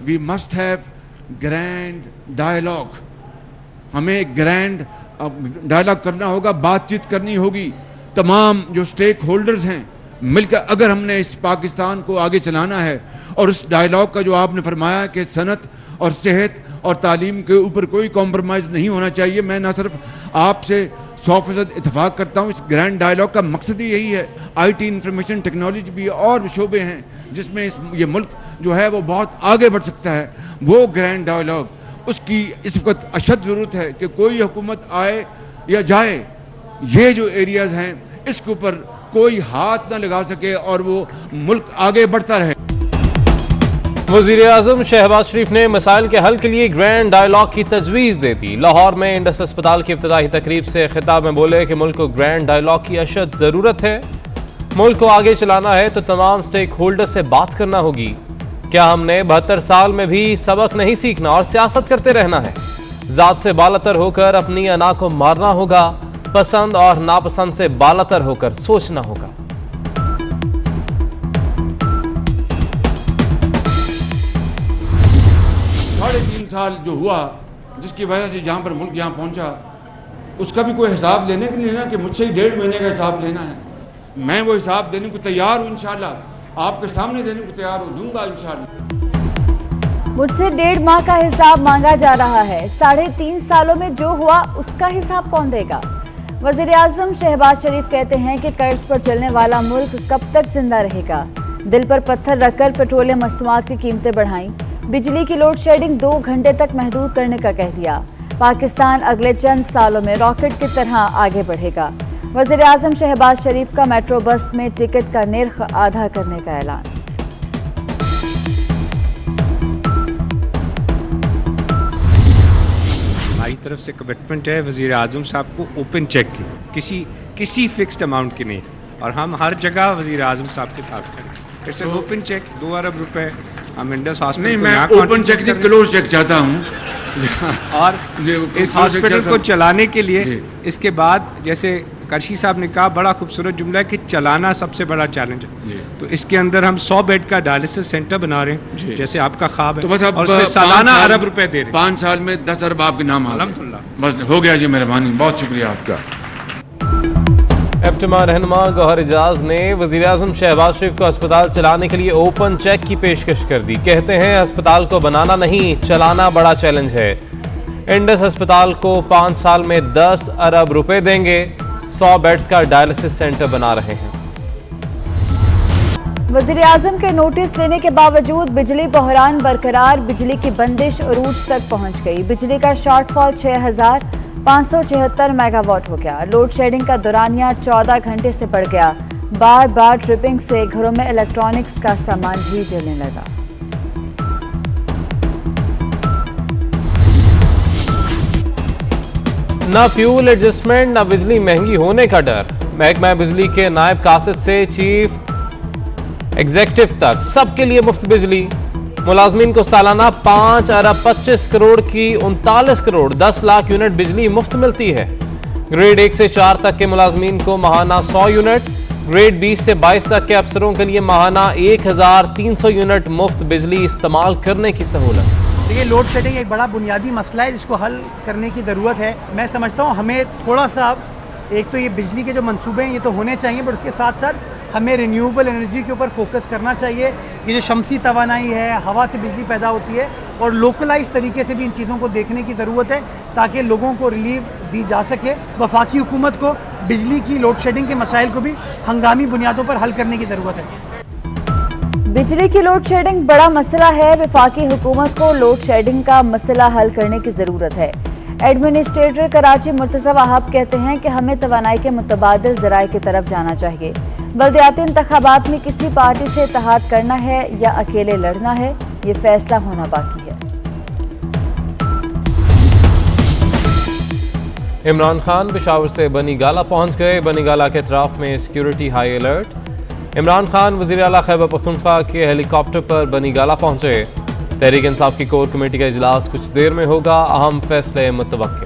we must have grand dialogue. ہمیں grand dialogue کرنا ہوگا, بات چیت کرنی ہوگی. تمام جو اسٹیک ہولڈرز ہیں مل کر اگر ہم نے اس پاکستان کو آگے چلانا ہے, اور اس ڈائلاگ کا جو آپ نے فرمایا کہ صنعت اور صحت اور تعلیم کے اوپر کوئی کمپرومائز نہیں ہونا چاہیے, میں نہ صرف آپ سے 100% اتفاق کرتا ہوں, اس گرینڈ ڈائلاگ کا مقصد ہی یہی ہے. آئی ٹی, انفارمیشن ٹیکنالوجی بھی اور شعبے ہیں جس میں یہ ملک جو ہے وہ بہت آگے بڑھ سکتا ہے. وہ گرینڈ ڈائلاگ اس کی اس وقت اشد ضرورت ہے کہ کوئی حکومت آئے یا جائے, یہ جو ایریاز ہیں اس کے اوپر کوئی ہاتھ نہ لگا سکے اور وہ ملک آگے بڑھتا رہے. وزیر اعظم شہباز شریف نے مسائل کے حل کے لیے گرینڈ ڈائلاگ کی تجویز دے دی. لاہور میں انڈس اسپتال کی افتتاحی تقریب سے خطاب میں بولے کہ ملک کو گرینڈ ڈائلاگ کی اشد ضرورت ہے. ملک کو آگے چلانا ہے تو تمام سٹیک ہولڈر سے بات کرنا ہوگی. کیا ہم نے 72 سال میں بھی سبق نہیں سیکھنا اور سیاست کرتے رہنا ہے؟ ذات سے بالاتر ہو کر اپنی انا کو مارنا ہوگا, پسند اور ناپسند سے بالاتر ہو کر سوچنا ہوگا. ساڑھے 3 سال جو ہوا جس کی وجہ سے جہاں پر ملک یہاں پہنچا, اس کا بھی کوئی حساب لینے کے لیے نا کہ مجھ سے ہی 1.5 مہینے کا حساب لینا ہے. میں وہ حساب دینے کو تیار ہوں, انشاءاللہ آپ کے سامنے دینے کو تیار ہوں, دوں گا انشاءاللہ. مجھ سے 1.5 ماہ کا حساب مانگا جا رہا ہے. 3.5 سالوں میں جو ہوا اس کا حساب کون دے گا؟ وزیر اعظم شہباز شریف کہتے ہیں کہ قرض پر چلنے والا ملک کب تک زندہ رہے گا؟ دل پر پتھر رکھ کر پیٹرولیم مصنوعات کی قیمتیں بڑھائیں. بجلی کی لوڈ شیڈنگ 2 گھنٹے تک محدود کرنے کا کہہ دیا. پاکستان اگلے چند سالوں میں راکٹ کی طرح آگے بڑھے گا. وزیر اعظم شہباز شریف کا میٹرو بس میں ٹکٹ کا نرخ آدھا کرنے کا اعلان. ہماری طرف سے کمٹمنٹ ہے وزیر اعظم صاحب کو اوپن چیک کی, کسی فکسڈ اماؤنٹ کی نہیں, اور ہم ہر جگہ وزیر اعظم صاحب کے ساتھ کریں. جیسے اوپن چیک 2 ارب روپے ہم انڈس ہاسپٹل, نہیں میں اوپن چیک نہیں کلوز چیک چاہتا ہوں. اور اس ہاسپٹل کو چلانے کے لیے اس کے بعد جیسے کرشی صاحب نے کہا, بڑا خوبصورت جملہ ہے کہ چلانا سب سے بڑا چیلنج ہے. تو اس کے اندر ہم 100 بیڈ کا ڈائلسس سینٹر بنا رہے ہیں جیسے آپ کا خواب ہے, تو بس اور اس میں سالانہ ارب روپے دے رہے ہیں. 5 سال میں 10 ارب آپ کے نام آ گئے. الحمدللہ بس ہو گیا جی, مہربانی, بہت شکریہ آپ کا. اپٹما رہنما گوہر اعجاز نے وزیر اعظم شہباز شریف کو اسپتال چلانے کے لیے اوپن چیک کی پیشکش کر دی. کہتے ہیں اسپتال کو بنانا نہیں چلانا بڑا چیلنج ہے. انڈس اسپتال کو 5 سال میں 10 ارب روپے دیں گے. 100 بیڈز کا ڈائلسس سینٹر بنا رہے ہیں. وزیر اعظم کے نوٹس دینے کے باوجود بجلی بحران برقرار. بجلی کی بندش عروج تک پہنچ گئی. بجلی کا شارٹ فال 6576 میگا واٹ ہو گیا. لوڈ شیڈنگ کا دورانیہ 14 گھنٹے سے بڑھ گیا. بار بار ٹرپنگ سے گھروں میں الیکٹرانکس کا سامان بھی جلنے لگا. نہ فیول ایڈجسٹمنٹ نہ بجلی مہنگی ہونے کا ڈر. محکمہ بجلی کے نائب قاصد سے چیف ایگزیکٹو تک سب کے لیے مفت بجلی. ملازمین کو سالانہ 5 ارب 25 کروڑ کی 39 کروڑ 10 لاکھ یونٹ بجلی مفت ملتی ہے. گریڈ 1 سے 4 تک کے ملازمین کو ماہانہ 100 یونٹ, گریڈ 20 سے 22 تک کے افسروں کے لیے ماہانہ 1300 یونٹ مفت بجلی استعمال کرنے کی سہولت. دیکھیے لوڈ شیڈنگ ایک بڑا بنیادی مسئلہ ہے جس کو حل کرنے کی ضرورت ہے. میں سمجھتا ہوں ہمیں تھوڑا سا ایک تو یہ بجلی کے جو منصوبے ہیں یہ تو ہونے چاہیے, پر اس کے ساتھ ساتھ ہمیں رینیویبل انرجی کے اوپر فوکس کرنا چاہیے. یہ جو شمسی توانائی ہے, ہوا سے بجلی پیدا ہوتی ہے, اور لوکلائز طریقے سے بھی ان چیزوں کو دیکھنے کی ضرورت ہے تاکہ لوگوں کو ریلیف دی جا سکے. وفاقی حکومت کو بجلی کی لوڈ شیڈنگ کے مسائل کو بھی ہنگامی بنیادوں پر حل کرنے کی ضرورت ہے. بجلی کی لوڈ شیڈنگ بڑا مسئلہ ہے. وفاقی حکومت کو لوڈ شیڈنگ کا مسئلہ حل کرنے کی ضرورت ہے. ایڈمنسٹریٹر کراچی مرتضی وہاب کہتے ہیں کہ ہمیں توانائی کے متبادل ذرائع کی طرف جانا چاہیے. بلدیاتی انتخابات میں کسی پارٹی سے اتحاد کرنا ہے یا اکیلے لڑنا ہے, یہ فیصلہ ہونا باقی ہے. عمران خان پشاور سے بنی گالہ پہنچ گئے. بنی گالہ کے اطراف میں security high alert. Imran Khan وزیر اعلیٰ خیبر پختونخوا کے ہیلی کاپٹر پر بنی گالہ پہنچے. تحریک انصاف کی کور کمیٹی کا اجلاس کچھ دیر میں ہوگا. اہم فیصلے متوقع.